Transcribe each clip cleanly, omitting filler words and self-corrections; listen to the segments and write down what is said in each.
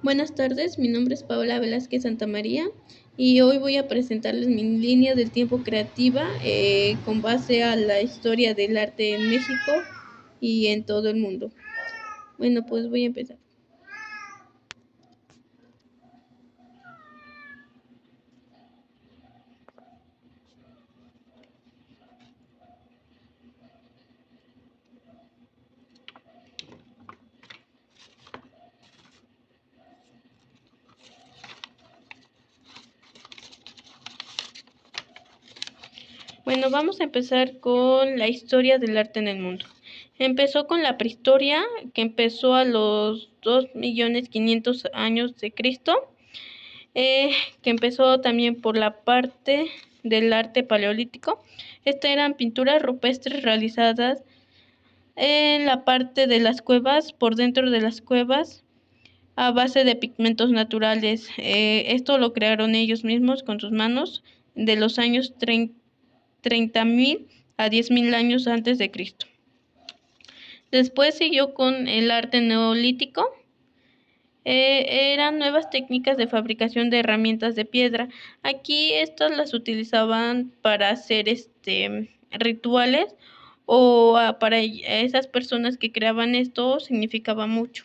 Buenas tardes, mi nombre es Paola Velázquez Santamaría y hoy voy a presentarles mi línea del tiempo creativa con base a la historia del arte en México y en todo el mundo. Bueno, pues voy a empezar. Bueno, vamos a empezar con la historia del arte en el mundo. Empezó con la prehistoria, que empezó a los 2.500.000 años de Cristo, que empezó también por la parte del arte paleolítico. Estas eran pinturas rupestres realizadas en la parte de las cuevas, por dentro de las cuevas, a base de pigmentos naturales. Esto lo crearon ellos mismos con sus manos de los años 30.000 a 10.000 años antes de Cristo. Después siguió con el arte neolítico. Eran nuevas técnicas de fabricación de herramientas de piedra. Aquí estas las utilizaban para hacer rituales o para esas personas que creaban esto significaba mucho.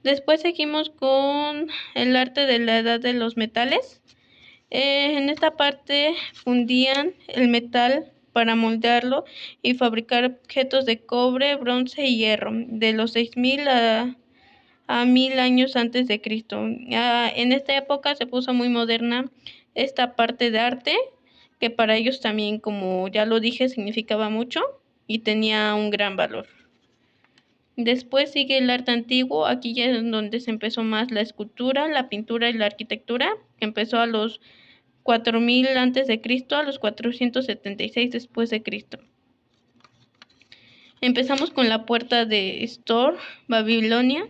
Después seguimos con el arte de la edad de los metales. En esta parte fundían el metal para moldearlo y fabricar objetos de cobre, bronce y hierro, de los 6.000 a 1.000 años antes de Cristo. En esta época se puso muy moderna esta parte de arte, que para ellos también, como ya lo dije, significaba mucho y tenía un gran valor. Después sigue el arte antiguo. Aquí ya es donde se empezó más la escultura, la pintura y la arquitectura, que empezó a los 4.000 antes de Cristo a los 476 después de Cristo. Empezamos con la puerta de Stor, Babilonia.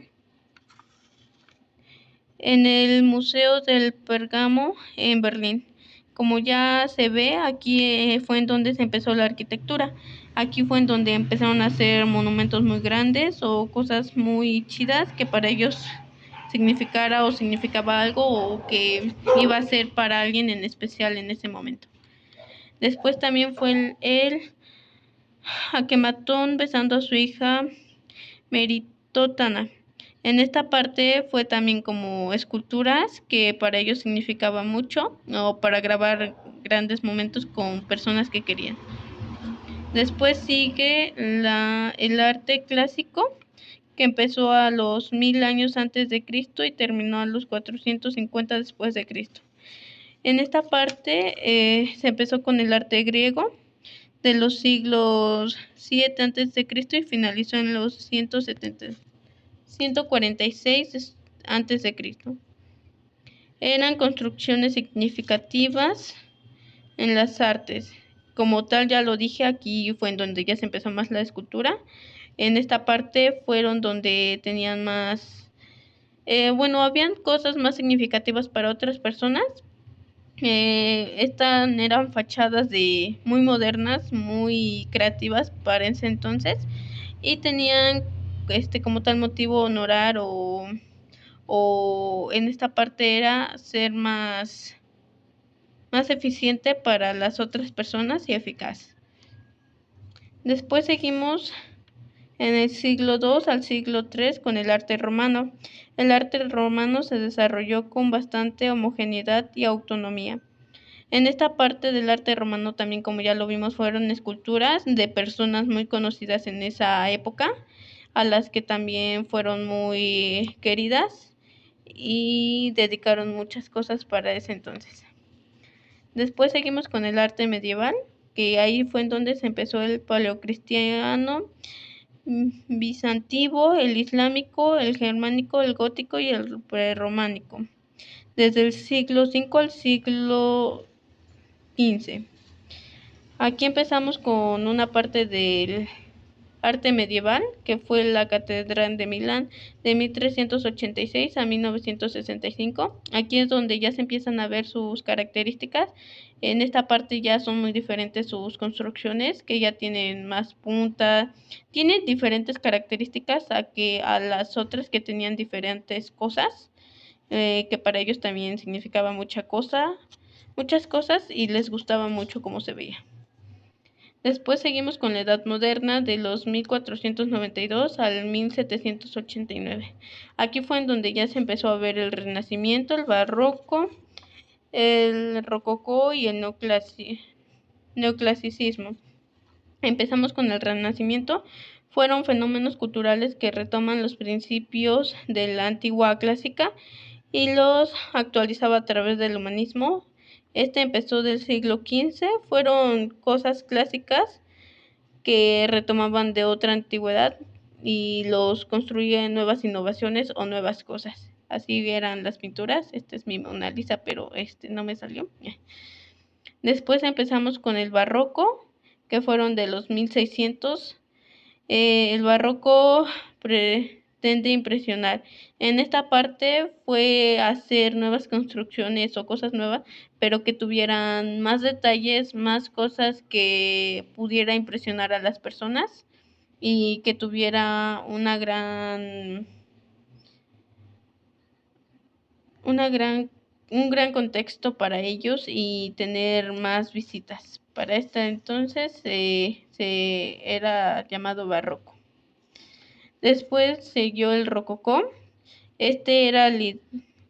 En el Museo del Pérgamo en Berlín. Como ya se ve, aquí fue en donde se empezó la arquitectura. Aquí fue en donde empezaron a hacer monumentos muy grandes o cosas muy chidas que para ellos significara o significaba algo o que iba a ser para alguien en especial en ese momento. Después también fue el Akenatón besando a su hija Meritotana. En esta parte fue también como esculturas que para ellos significaba mucho o para grabar grandes momentos con personas que querían. Después sigue el arte clásico, que empezó a los 1.000 años antes de Cristo y terminó a los 450 después de Cristo. En esta parte se empezó con el arte griego de los siglos 7 antes de Cristo y finalizó en los 146 antes de Cristo. Eran construcciones significativas en las artes. Como tal, ya lo dije, aquí fue en donde ya se empezó más la escultura. En esta parte fueron donde tenían más, habían cosas más significativas para otras personas. Estas eran fachadas muy modernas, muy creativas para ese entonces y tenían como tal motivo honorar o en esta parte era ser más eficiente para las otras personas y eficaz. Después seguimos en el siglo II al siglo III con el arte romano. El arte romano se desarrolló con bastante homogeneidad y autonomía. En esta parte del arte romano también, como ya lo vimos, fueron esculturas de personas muy conocidas en esa época, a las que también fueron muy queridas y dedicaron muchas cosas para ese entonces. Después seguimos con el arte medieval, que ahí fue en donde se empezó el paleocristiano, bizantino, el islámico, el germánico, el gótico y el prerrománico, desde el siglo V al siglo XV. Aquí empezamos con una parte del arte medieval, que fue la Catedral de Milán de 1386 a 1965. Aquí es donde ya se empiezan a ver sus características. En esta parte ya son muy diferentes sus construcciones, que ya tienen más punta, tienen diferentes características a las otras que tenían diferentes cosas, que para ellos también significaba muchas cosas y les gustaba mucho cómo se veía. Después seguimos con la Edad Moderna de los 1492 al 1789. Aquí fue en donde ya se empezó a ver el Renacimiento, el Barroco, el Rococó y el Neoclasicismo. Empezamos con el Renacimiento. Fueron fenómenos culturales que retoman los principios de la antigua clásica y los actualizaba a través del humanismo. Este empezó del siglo XV, fueron cosas clásicas que retomaban de otra antigüedad y los construían nuevas innovaciones o nuevas cosas. Así eran las pinturas. Esta es mi Mona Lisa, pero no me salió. Después empezamos con el barroco, que fueron de los 1600. El barroco pretende impresionar. En esta parte fue hacer nuevas construcciones o cosas nuevas, pero que tuvieran más detalles, más cosas que pudiera impresionar a las personas y que tuviera un gran contexto para ellos y tener más visitas. Para este entonces se era llamado barroco. Después siguió el rococó. Este era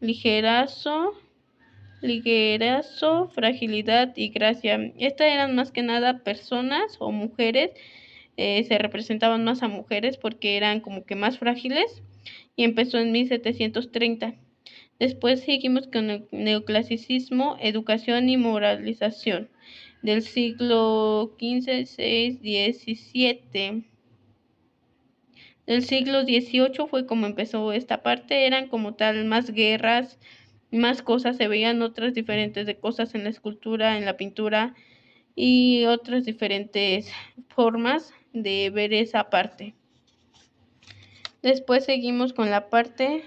ligerazo, fragilidad y gracia. Estas eran más que nada personas o mujeres. Se representaban más a mujeres porque eran como que más frágiles y empezó en 1730. Después seguimos con el neoclasicismo, educación y moralización del siglo XV, XVI, XVII. Del siglo XVIII fue como empezó esta parte, eran como tal más guerras, más cosas, se veían otras diferentes de cosas en la escultura, en la pintura y otras diferentes formas de ver esa parte. Después seguimos con la parte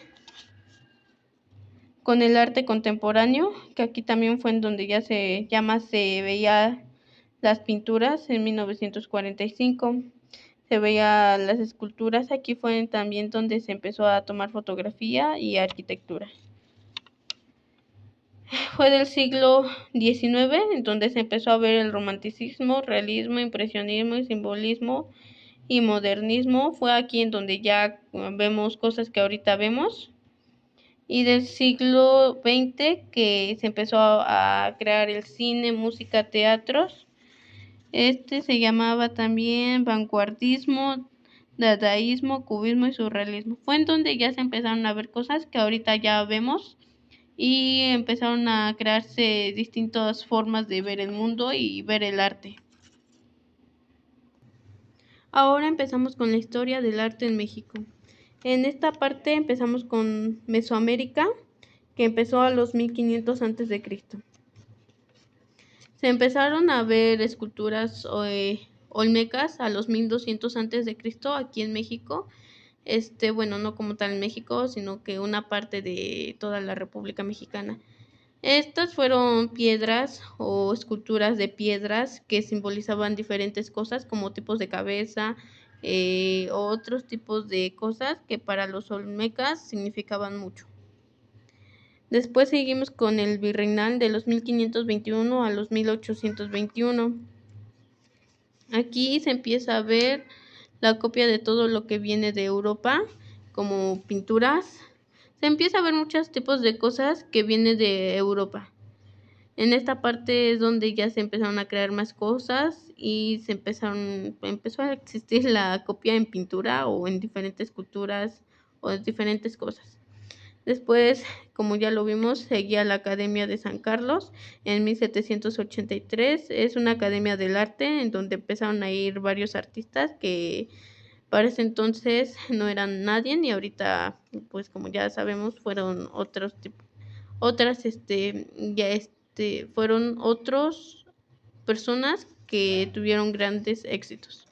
con el arte contemporáneo, que aquí también fue en donde ya más se veía las pinturas en 1945. Se veía las esculturas. Aquí fue también donde se empezó a tomar fotografía y arquitectura. Fue del siglo XIX en donde se empezó a ver el romanticismo, realismo, impresionismo y simbolismo y modernismo. Fue aquí en donde ya vemos cosas que ahorita vemos. Y del siglo XX que se empezó a crear el cine, música, teatros. Se llamaba también vanguardismo, dadaísmo, cubismo y surrealismo. Fue en donde ya se empezaron a ver cosas que ahorita ya vemos y empezaron a crearse distintas formas de ver el mundo y ver el arte. Ahora empezamos con la historia del arte en México. En esta parte empezamos con Mesoamérica, que empezó a los 1500 a.C. Se empezaron a ver esculturas olmecas a los 1200 a.C. aquí en México. Bueno, no como tal en México, sino que una parte de toda la República Mexicana. Estas fueron piedras o esculturas de piedras que simbolizaban diferentes cosas como tipos de cabeza, otros tipos de cosas que para los olmecas significaban mucho. Después seguimos con el virreinal de los 1521 a los 1821. Aquí se empieza a ver la copia de todo lo que viene de Europa, como pinturas. Se empieza a ver muchos tipos de cosas que vienen de Europa. En esta parte es donde ya se empezaron a crear más cosas y empezó a existir la copia en pintura o en diferentes culturas o en diferentes cosas. Después, como ya lo vimos, seguía la Academia de San Carlos en 1783. Es una academia del arte en donde empezaron a ir varios artistas que para ese entonces no eran nadie y ahorita, pues como ya sabemos, fueron fueron otras personas que tuvieron grandes éxitos.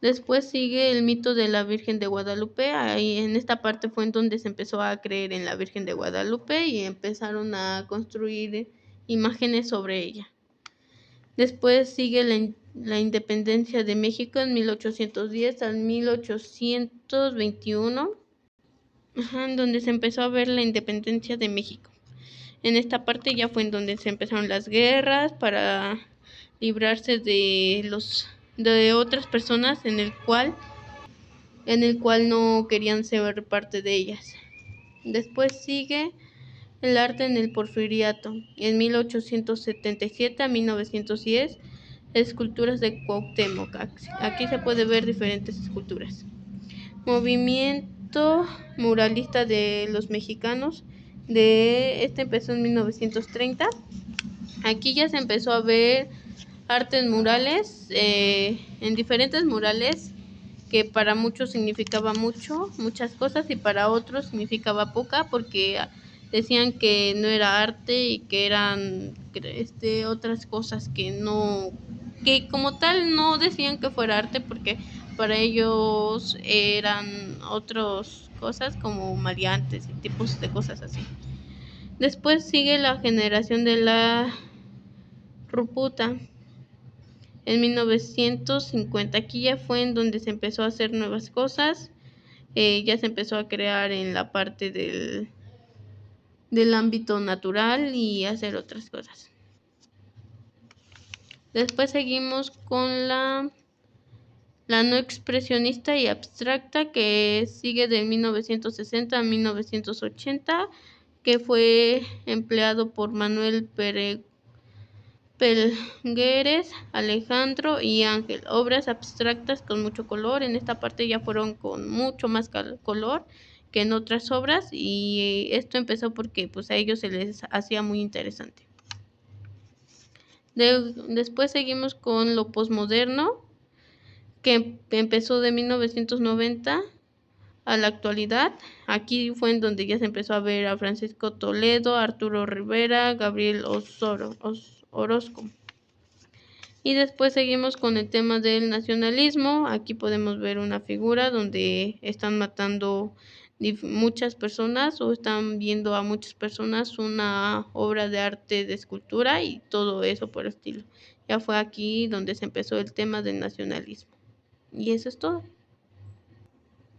Después sigue el mito de la Virgen de Guadalupe. Ahí en esta parte fue en donde se empezó a creer en la Virgen de Guadalupe y empezaron a construir imágenes sobre ella. Después sigue la independencia de México en 1810 al 1821, en donde se empezó a ver la independencia de México. En esta parte ya fue en donde se empezaron las guerras para librarse de otras personas en el cual no querían ser parte de ellas. Después sigue el arte en el Porfiriato. En 1877 a 1910, esculturas de Cuauhtémoc. Aquí se puede ver diferentes esculturas. Movimiento muralista de los mexicanos. Este empezó en 1930. Aquí ya se empezó a ver artes murales, en diferentes murales que para muchos significaba muchas cosas y para otros significaba poca porque decían que no era arte y que eran otras cosas que como tal no decían que fuera arte porque para ellos eran otras cosas como maleantes y tipos de cosas así. Después sigue la generación de la Ruputa. En 1950 aquí ya fue en donde se empezó a hacer nuevas cosas, ya se empezó a crear en la parte del ámbito natural y hacer otras cosas. Después seguimos con la no expresionista y abstracta, que sigue de 1960 a 1980, que fue empleado por Manuel Pelgueres, Alejandro y Ángel. Obras abstractas con mucho color. En esta parte ya fueron con mucho más color que en otras obras y esto empezó porque pues a ellos se les hacía muy interesante. Después seguimos con lo posmoderno, que empezó de 1990 a la actualidad. Aquí fue en donde ya se empezó a ver a Francisco Toledo, Arturo Rivera, Gabriel Orozco. Y después seguimos con el tema del nacionalismo. Aquí podemos ver una figura donde están matando muchas personas o están viendo a muchas personas una obra de arte de escultura y todo eso por el estilo. Ya fue aquí donde se empezó el tema del nacionalismo. Y eso es todo.